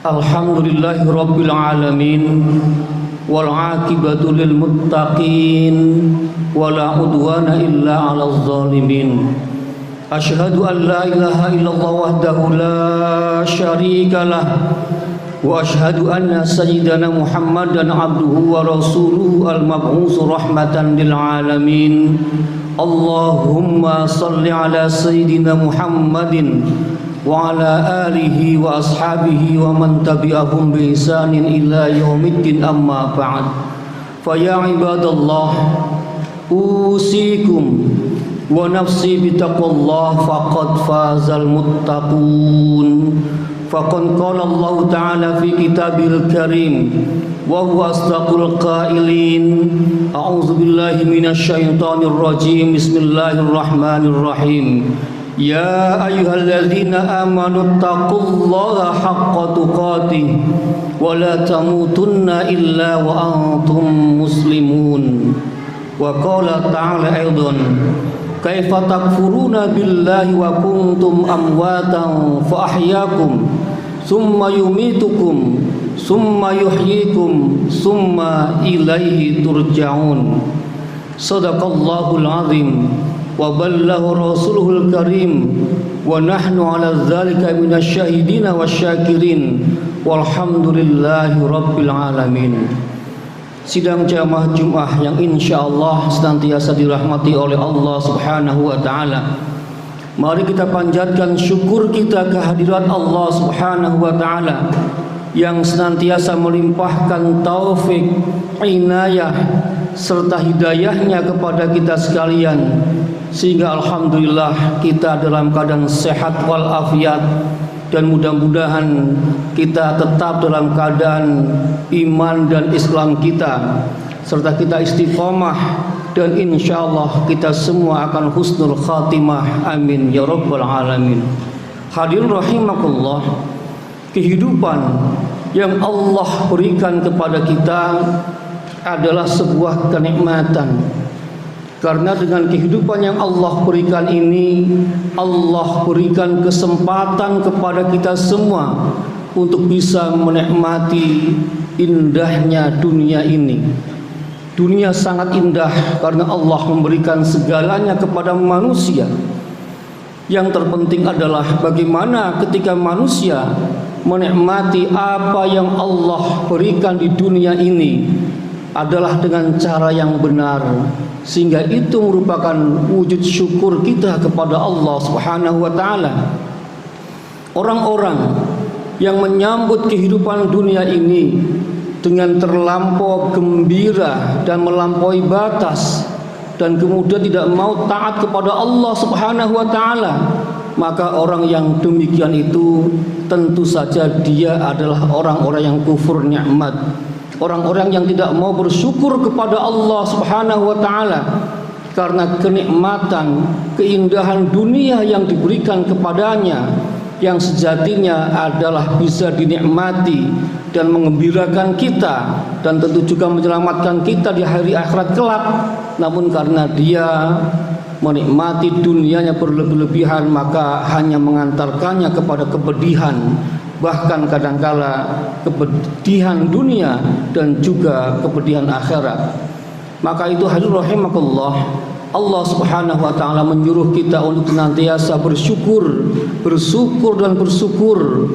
Alhamdulillahi Rabbil Alamin, wal aqibatu lil muttaqin, wala udwana illa 'alal zalimin. Asyhadu an la ilaha illallah wahdahu la syarika lah, wa asyhadu anna sayyidana Muhammadan abduhu wa rasuluhu al-mab'us rahmatan lil alamin. Allahumma salli ala sayyidina Muhammadin wa ala alihi wa ashabihi wa man tabi'ahum bi ihsanin ila yaumiddin, amma ba'd. Fa ya ibadallah, usikum wa nafsi bitaqwallah, faqad fazal muttaqun. Faqad qala Allah ta'ala fi kitabil karim wa huwa asdaqul qailin. A'udzu billahi minasy syaithanir rajim. Bismillahirrahmanirrahim. Ya ayyuhalladzina amanu taqullaha haqqa tuqatih wa la tamutunna illa wa antum muslimun. Wa qala ta'ala aidan, kaifa takfuruna billahi wa kuntum amwatan fa ahyaakum summa yumitukum summa yuhyikum summa ilaihi turja'un. Sadaqallahul azim wa balagha rasuluhul karim wa nahnu ala dzalika minasy syahidin wasyakirin walhamdulillahi rabbil alamin. Sidang jamaah Jumat yang insyaallah senantiasa dirahmati oleh Allah Subhanahu wa taala. Mari kita panjatkan syukur kita kehadirat Allah Subhanahu wa taala yang senantiasa melimpahkan taufik, inayah serta hidayahnya kepada kita sekalian, sehingga alhamdulillah kita dalam keadaan sehat walafiat, dan mudah-mudahan kita tetap dalam keadaan iman dan Islam kita, serta kita istiqomah, dan insyaallah kita semua akan husnul khatimah, amin ya rabbal alamin. Hadirin rahimakumullah, kehidupan yang Allah berikan kepada kita adalah sebuah kenikmatan. Karena dengan kehidupan yang Allah berikan ini, Allah berikan kesempatan kepada kita semua untuk bisa menikmati indahnya dunia ini. Dunia sangat indah karena Allah memberikan segalanya kepada manusia. Yang terpenting adalah bagaimana ketika manusia menikmati apa yang Allah berikan di dunia ini adalah dengan cara yang benar, sehingga itu merupakan wujud syukur kita kepada Allah Subhanahu wa taala. Orang-orang yang menyambut kehidupan dunia ini dengan terlampau gembira dan melampaui batas, dan kemudian tidak mau taat kepada Allah Subhanahu wa taala, maka orang yang demikian itu tentu saja dia adalah orang-orang yang kufur nikmat, orang-orang yang tidak mau bersyukur kepada Allah Subhanahu wa taala karena kenikmatan, keindahan dunia yang diberikan kepadanya, yang sejatinya adalah bisa dinikmati dan mengembirakan kita, dan tentu juga menyelamatkan kita di hari akhirat kelak. Namun karena dia menikmati dunianya berlebih-lebihan, maka hanya mengantarkannya kepada kepedihan, bahkan kadangkala kepedihan dunia dan juga kepedihan akhirat. Maka itu hadirin rahimakumullah, Allah Subhanahu wa taala menyuruh kita untuk senantiasa bersyukur, bersyukur dan bersyukur.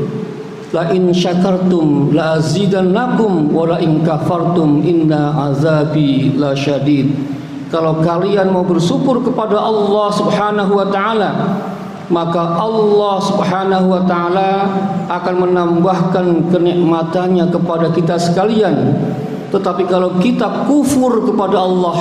La in syakartum la azidannakum wa la in kafartum inna azabi lasyadid. Kalau kalian mau bersyukur kepada Allah Subhanahu wa taala, maka Allah Subhanahu wa taala akan menambahkan kenikmatannya kepada kita sekalian. Tetapi kalau kita kufur kepada Allah,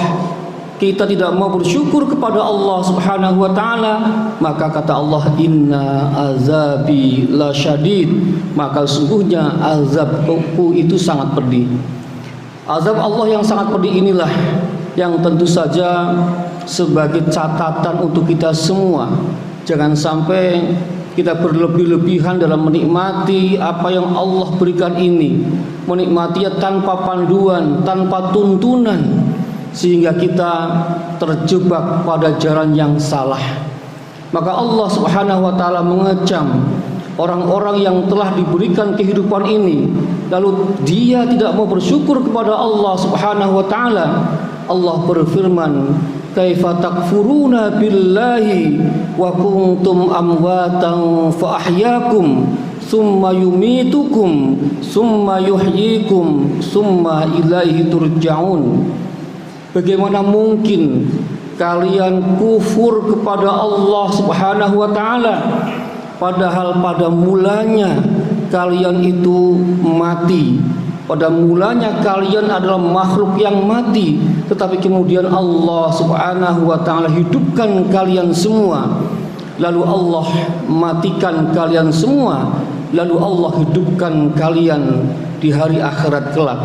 kita tidak mau bersyukur kepada Allah Subhanahu wa taala, maka kata Allah, inna azabi lasyadid, maka sungguhnya azabku itu sangat pedih. Azab Allah yang sangat pedih inilah yang tentu saja sebagai catatan untuk kita semua. Jangan sampai kita berlebih-lebihan dalam menikmati apa yang Allah berikan ini, menikmatinya tanpa panduan, tanpa tuntunan, sehingga kita terjebak pada jalan yang salah. Maka Allah Subhanahu wa taala mengecam orang-orang yang telah diberikan kehidupan ini, lalu dia tidak mau bersyukur kepada Allah Subhanahu wa taala. Allah berfirman, "Kaifa takfuruna billahi wa kuntum amwatan fa ahyaakum summa yumitukum summa yuhyikum summa ilaihi turja'un." Bagaimana mungkin kalian kufur kepada Allah Subhanahu wa taala, padahal pada mulanya kalian itu mati. Pada mulanya kalian adalah makhluk yang mati, tetapi kemudian Allah Subhanahu wa taala hidupkan kalian semua. Lalu Allah matikan kalian semua, lalu Allah hidupkan kalian di hari akhirat kelak.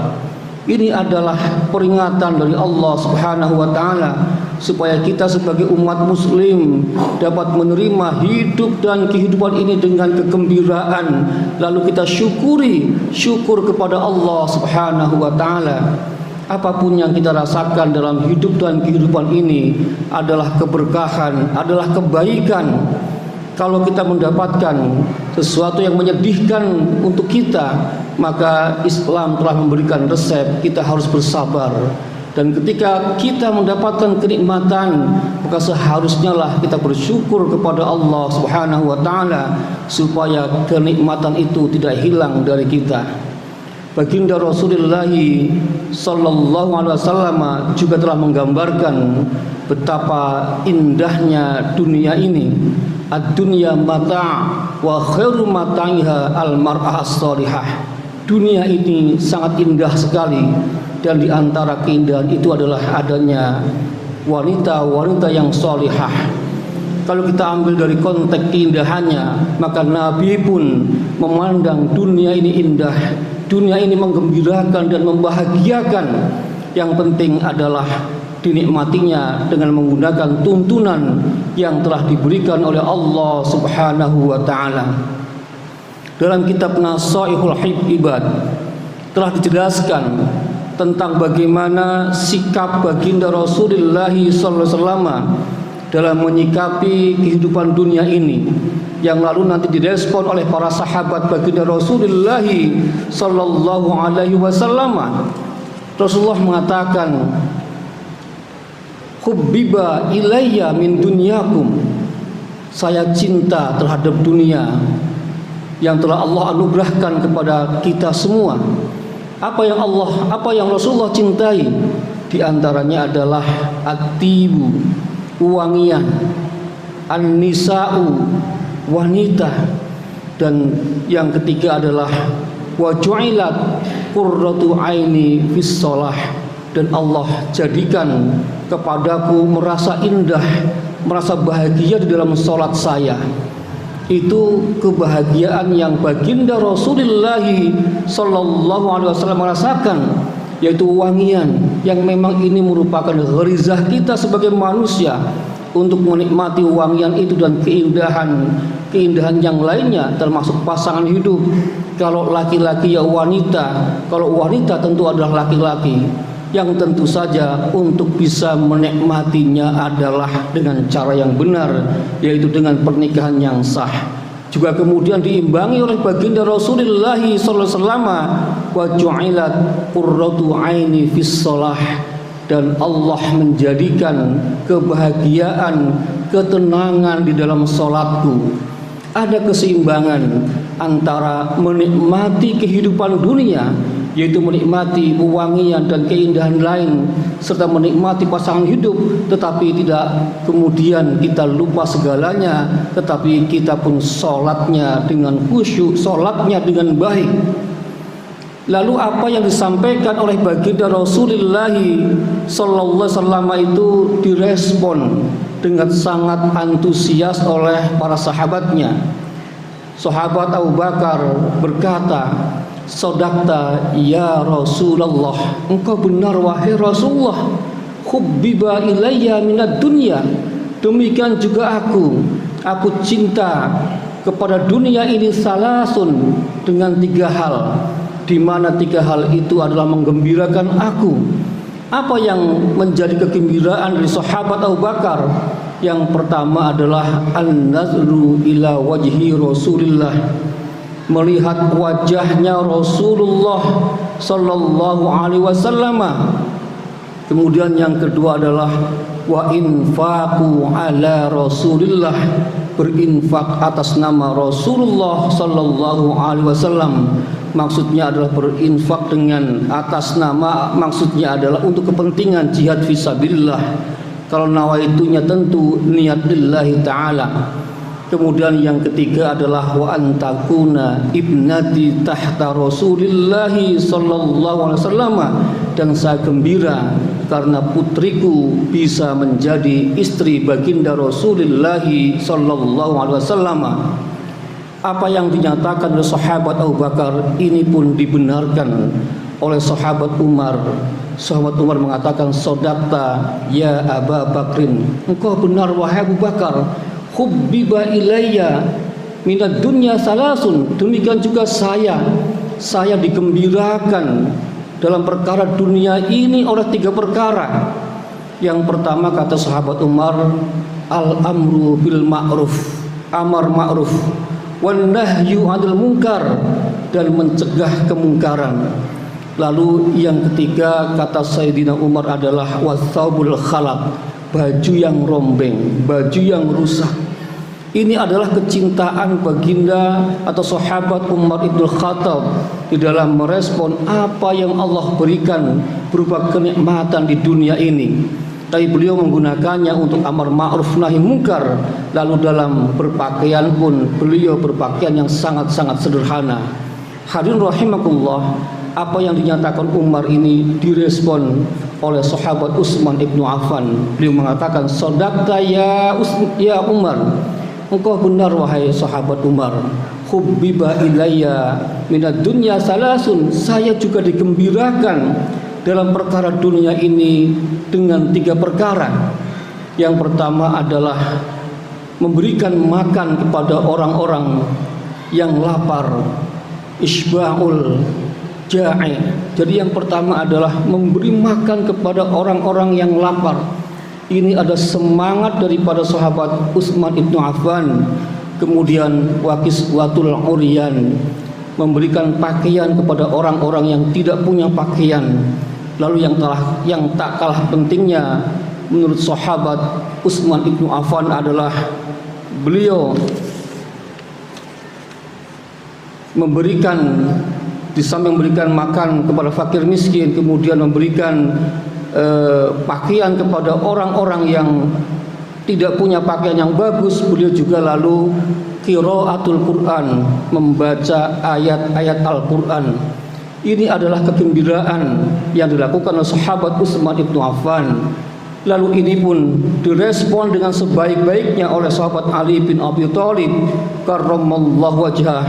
Ini adalah peringatan dari Allah Subhanahu wa taala supaya kita sebagai umat muslim dapat menerima hidup dan kehidupan ini dengan kegembiraan, lalu kita syukur kepada Allah Subhanahu wa taala. Apapun yang kita rasakan dalam hidup dan kehidupan ini adalah keberkahan, adalah kebaikan. Kalau kita mendapatkan sesuatu yang menyedihkan untuk kita, maka Islam telah memberikan resep, kita harus bersabar. Dan ketika kita mendapatkan kenikmatan, maka seharusnya lah kita bersyukur kepada Allah Subhanahu wa taala supaya kenikmatan itu tidak hilang dari kita. Baginda Rasulullah sallallahu alaihi wasallam juga telah menggambarkan betapa indahnya dunia ini. Ad-dunya mata' wa khairu mata'iha al-mar'ah as-salihah. Dunia ini sangat indah sekali, dan di antara keindahan itu adalah adanya wanita-wanita yang salihah. Kalau kita ambil dari konteks keindahannya, maka Nabi pun memandang dunia ini indah, dunia ini menggembirakan dan membahagiakan. Yang penting adalah dinikmatinya dengan menggunakan tuntunan yang telah diberikan oleh Allah Subhanahu wa taala. Dalam kitab Nasaihul Ibad telah dijelaskan tentang bagaimana sikap baginda Rasulullah sallallahu alaihi wasallam dalam menyikapi kehidupan dunia ini, yang lalu nanti direspon oleh para sahabat baginda Rasulullah sallallahu alaihi wasallam. Rasulullah mengatakan, "Hubbiba ilayya min dunyakum." Saya cinta terhadap dunia yang telah Allah anugerahkan kepada kita semua. Apa yang Rasulullah cintai? Di antaranya adalah at-tibu, wangian, an-nisa'u, wanita, dan yang ketiga adalah wa ju'ilat qurratu aini fis shalah, dan Allah jadikan kepadaku merasa indah, merasa bahagia di dalam salat saya. Itu kebahagiaan yang baginda Rasulullah sallallahu alaihi wasallam merasakan, yaitu wangian yang memang ini merupakan gharizah kita sebagai manusia untuk menikmati wangian itu dan keindahan yang lainnya, termasuk pasangan hidup. Kalau laki-laki ya wanita, kalau wanita tentu adalah laki-laki, yang tentu saja untuk bisa menikmatinya adalah dengan cara yang benar, yaitu dengan pernikahan yang sah. Juga kemudian diimbangi oleh baginda Rasulullah sallallahu alaihi wasallam, wa ju'ilat qurratu aini fis shalah, dan Allah menjadikan kebahagiaan, ketenangan di dalam salatku. Ada keseimbangan antara menikmati kehidupan dunia, yaitu menikmati wewangian dan keindahan lain, serta menikmati pasangan hidup, tetapi tidak kemudian kita lupa segalanya, tetapi kita pun sholatnya dengan khusyuk, sholatnya dengan baik. Lalu apa yang disampaikan oleh baginda Rasulullah sallallahu alaihi wasallam itu direspon dengan sangat antusias oleh para sahabatnya. Sahabat Abu Bakar berkata, "Sadaqta ya Rasulullah." Engkau benar wahai Rasulullah. "Hubbiba ilayya minad dunya." Demikian juga aku cinta kepada dunia ini salasun, dengan 3 hal, di mana 3 hal itu adalah menggembirakan aku. Apa yang menjadi kegembiraan dari sahabat Abu Bakar? Yang pertama adalah an-nazru ila wajhi Rasulillah, melihat wajahnya Rasulullah sallallahu alaihi wasallam. Kemudian yang kedua adalah wa infaqu ala Rasulillah, berinfak atas nama Rasulullah sallallahu alaihi wasallam. Maksudnya adalah berinfak dengan atas nama, maksudnya adalah untuk kepentingan jihad fisabilillah. Kalau nawaitunya tentu niat lillahi ta'ala. Kemudian yang ketiga adalah wa antakuna ibnati tahta Rasulillahi sallallahu alaihi wasallam, dan saya gembira karena putriku bisa menjadi istri baginda Rasulillahi sallallahu alaihi wasallam. Apa yang dinyatakan oleh sahabat Abu Bakar ini pun dibenarkan oleh sahabat Umar. Sahabat Umar mengatakan, sodakta ya Aba Bakrin, engkau benar wahai Abu Bakar. Hubbiba ilayya minad dunya salasun, demikian juga saya digembirakan dalam perkara dunia ini oleh 3 perkara. Yang pertama kata sahabat Umar, al-amru bil ma'ruf, amar ma'ruf, wan nahyu 'anil munkar, dan mencegah kemungkaran. Lalu yang ketiga kata Sayyidina Umar adalah wasaubul khalaq, baju yang rombeng, baju yang rusak. Ini adalah kecintaan baginda atau sahabat Umar Ibn Khattab di dalam merespon apa yang Allah berikan berupa kenikmatan di dunia ini. Tapi beliau menggunakannya untuk amar ma'ruf nahi munkar. Lalu dalam berpakaian pun beliau berpakaian yang sangat-sangat sederhana. Hadirin rahimakumullah, apa yang dinyatakan Umar ini direspon oleh sahabat Utsman ibnu Affan. Beliau mengatakan, sodakta ya Umar, engkau benar wahai sahabat Umar. Hubbiba ilayya minad dunya salasun, saya juga digembirakan dalam perkara dunia ini dengan 3 perkara. Yang pertama adalah memberikan makan kepada orang-orang yang lapar, isba'ul ja'i. Jadi yang pertama adalah memberi makan kepada orang-orang yang lapar. Ini ada semangat daripada sahabat Utsman ibnu Affan. Kemudian wakiswatul uryan, memberikan pakaian kepada orang-orang yang tidak punya pakaian. Lalu yang tak kalah pentingnya menurut sahabat Utsman ibnu Affan adalah beliau memberikan, di samping memberikan makan kepada fakir miskin, kemudian memberikan pakaian kepada orang-orang yang tidak punya pakaian yang bagus. Beliau juga lalu qiraatul Quran, membaca ayat-ayat Al-Quran. Ini adalah kegembiraan yang dilakukan oleh sahabat Utsman ibnu Affan. Lalu ini pun direspon dengan sebaik-baiknya oleh sahabat Ali bin Abi Thalib karramallahu wajhah.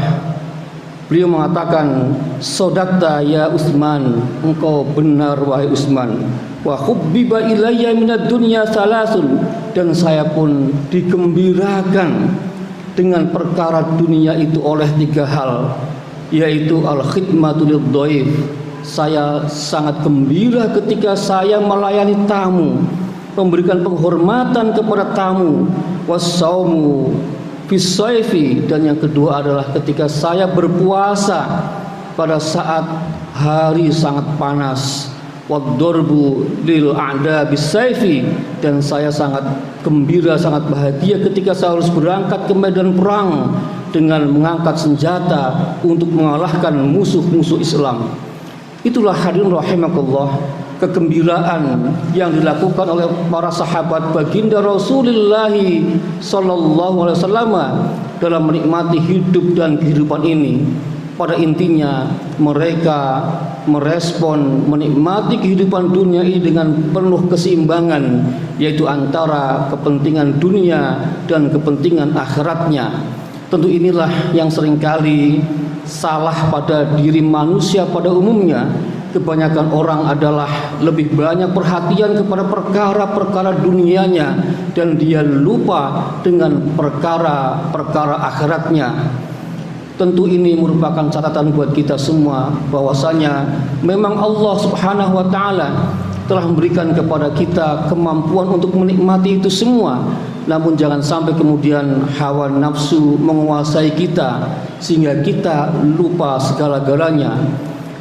Beliau mengatakan, sodakta ya Utsman, engkau benar wahai Utsman. Wa hubbiba ilayya minad dunya salasun, dan saya pun digembirakan dengan perkara dunia itu oleh 3 hal, yaitu al-khidmatu lidhaif. Saya sangat gembira ketika saya melayani tamu, memberikan penghormatan kepada tamu, was-saumu fisaifi, dan yang kedua adalah ketika saya berpuasa pada saat hari sangat panas, wadorbu lil a'da bisaifi, dan saya sangat gembira, sangat bahagia ketika saya harus berangkat ke medan perang dengan mengangkat senjata untuk mengalahkan musuh-musuh Islam. Itulah hadirin rahimakumullah, kegembiraan yang dilakukan oleh para sahabat baginda Rasulullah sallallahu alaihi wasallam dalam menikmati hidup dan kehidupan ini. Pada intinya mereka merespon menikmati kehidupan dunia ini dengan penuh keseimbangan, yaitu antara kepentingan dunia dan kepentingan akhiratnya. Tentu inilah yang seringkali salah pada diri manusia pada umumnya. Kebanyakan orang adalah lebih banyak perhatian kepada perkara-perkara dunianya, dan dia lupa dengan perkara-perkara akhiratnya. Tentu ini merupakan catatan buat kita semua bahwasanya memang Allah Subhanahu wa taala telah memberikan kepada kita kemampuan untuk menikmati itu semua. Namun jangan sampai kemudian hawa nafsu menguasai kita sehingga kita lupa segala-galanya.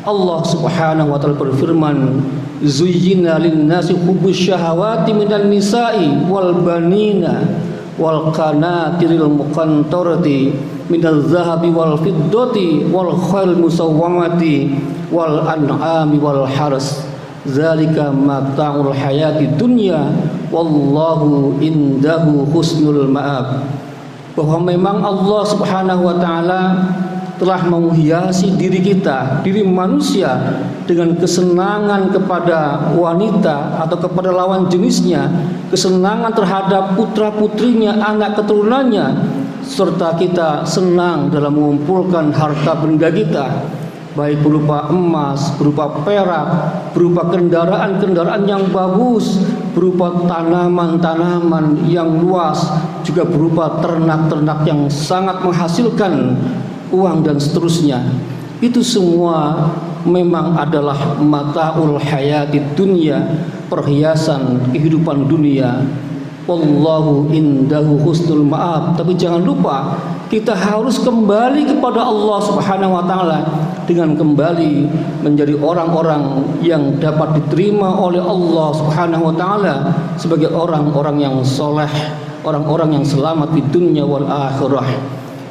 Allah Subhanahu wa taala berfirman, "Zuyyina lin-nasi hubbus syahawati minan nisa'i wal banina wal qanatiril muqantarati minaz zahabi wal fiddati wal khail musawwamati wal an'ami wal haras. Zalika mata'ul hayati dunya wallahu indahu husnul ma'ab." Bahwa memang Allah Subhanahu wa taala telah menghiasi diri kita, diri manusia dengan kesenangan kepada wanita atau kepada lawan jenisnya, kesenangan terhadap putra-putrinya, anak keturunannya, serta kita senang dalam mengumpulkan harta benda kita, baik berupa emas, berupa perak, berupa kendaraan-kendaraan yang bagus, berupa tanaman-tanaman yang luas, juga berupa ternak-ternak yang sangat menghasilkan uang dan seterusnya. Itu semua memang adalah mata'ul hayati dunya, perhiasan kehidupan dunia. Wallahu indahu husnul ma'ab. Tapi jangan lupa kita harus kembali kepada Allah Subhanahu wa taala dengan kembali menjadi orang-orang yang dapat diterima oleh Allah Subhanahu wa taala sebagai orang-orang yang soleh, orang-orang yang selamat di dunia wal akhirah.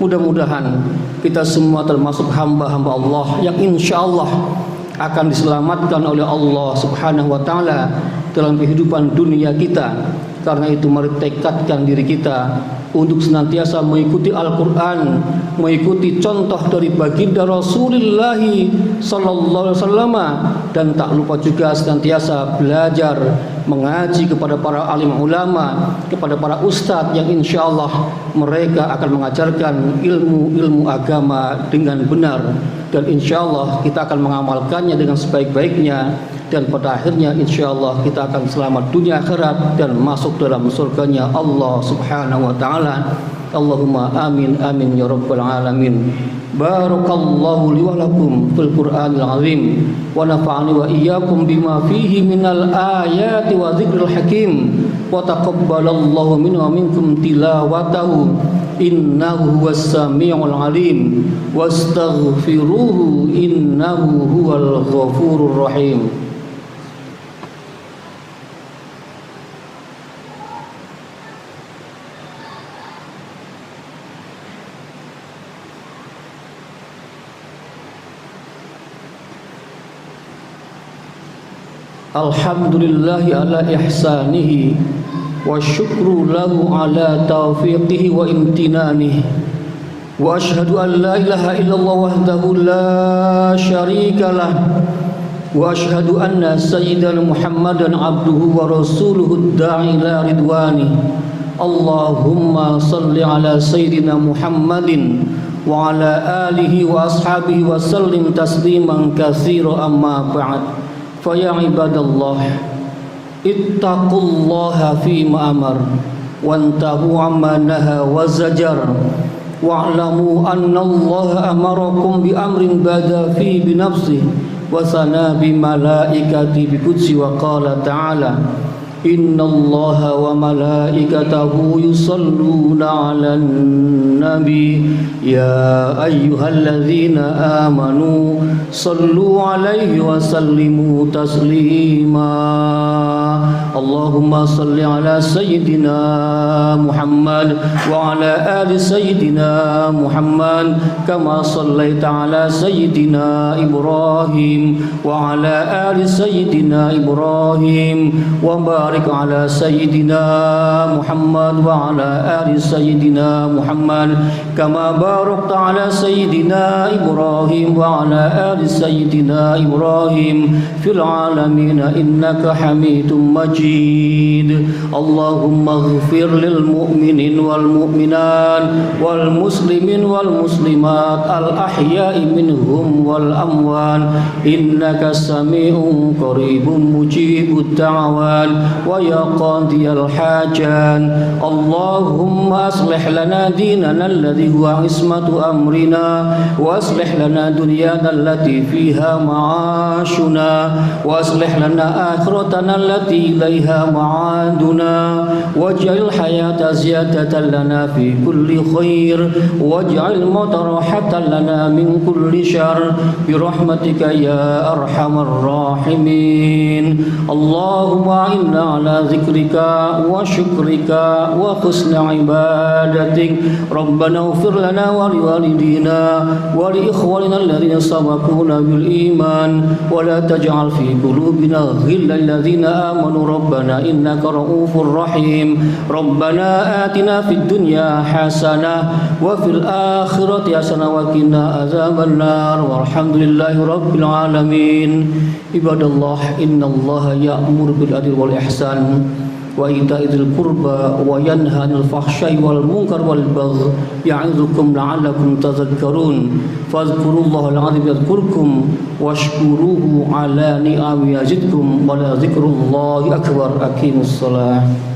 Mudah-mudahan kita semua termasuk hamba-hamba Allah yang insya Allah akan diselamatkan oleh Allah Subhanahu wa taala dalam kehidupan dunia kita. Karena itu mari tekadkan diri kita untuk senantiasa mengikuti Al-Quran, mengikuti contoh dari baginda Rasulullah sallallahu alaihi wasallam, dan tak lupa juga senantiasa belajar mengaji kepada para alim ulama, kepada para ustadz yang insya Allah mereka akan mengajarkan ilmu-ilmu agama dengan benar, dan insya Allah kita akan mengamalkannya dengan sebaik-baiknya, dan pada akhirnya insya Allah kita akan selamat dunia akhirat dan masuk dalam surganya Allah Subhanahu wa taala. Allahumma amin amin ya rabbal alamin. Barakallahu li wa lakum fil Qur'anil azim wa nafa'ani wa iyyakum bima fihi minal ayati wa dzikril hakim wa taqabbalallahu minna wa minkum tilawatahu innahu huwas samiul alim wastaghfiruhu innahu huwal ghafurur rahim. Alhamdulillahi ala ihsanihi wa syukru lahu ala taufiqihi wa imtinanihi wa ashhadu an la ilaha illallah wahdahu la syarika lah wa ashhadu anna sayyidana Muhammadan abduhu wa rasuluhu da'i ila ridwani. Allahumma salli ala sayyidina Muhammadin wa ala alihi wa ashabihi wa sallim tasliman katsira amma ba'd. Faya ibadallah ittaqullaha fima amar wantahu amma naha wa zajar wa'lamu anna Allah amarakum bi amrin bada fi bi nafsihi wa sana bi malaikati bi qudsi wa qala ta'ala innallaha wa malaikatahu yusalluna 'alan nabi ya ayyuhalladzina amanu sallu 'alaihi wa sallimu taslima. Allahumma salli ala sayyidina Muhammad wa ala ali sayyidina Muhammad kama sallaita ala sayyidina Ibrahim wa ala ali sayyidina Ibrahim wa barik ala sayyidina Muhammad wa ala ali sayyidina Muhammad kama barakta ala sayyidina Ibrahim wa ala ali sayyidina Ibrahim fil alamin innaka Hamidum Majid. Allahumma ighfir lil mu'minin wal mu'minat wal muslimin wal muslimat al ahya'i minhum wal amwat innaka sami'un qaribun mujibud da'awat ويا قاضي الحاجات اللهم أصلح لنا ديننا الذي هو عصمة أمرنا وأصلح لنا دنيانا التي فيها معاشنا وأصلح لنا آخرتنا التي إليها معادنا واجعل الحياة زيادة لنا في كل خير واجعل الموت راحة لنا من كل شر برحمتك يا أرحم الراحمين اللهم أعنا على ذكرك وشكرك وحسن عبادتك ربنا اغفر لنا ولوالدينا ولإخواننا الذين سبقونا بالإيمان ولا تجعل في قلوبنا غلا للذين آمنوا ربنا إنك رؤوف رحيم ربنا آتنا في الدنيا حسنة وفي الآخرة حسنة وقنا عذاب النار والحمد لله رب العالمين عباد الله إن الله يأمر بالعدل والإحسان وإيتاء ذي القربى وينهى عن الفحشاء والمنكر والبغي يعظكم لعلكم تذكرون فاذكروا الله العظيم يذكركم واشكروه على نعمه يزدكم ولذكر الله أكبر أقيموا الصلاة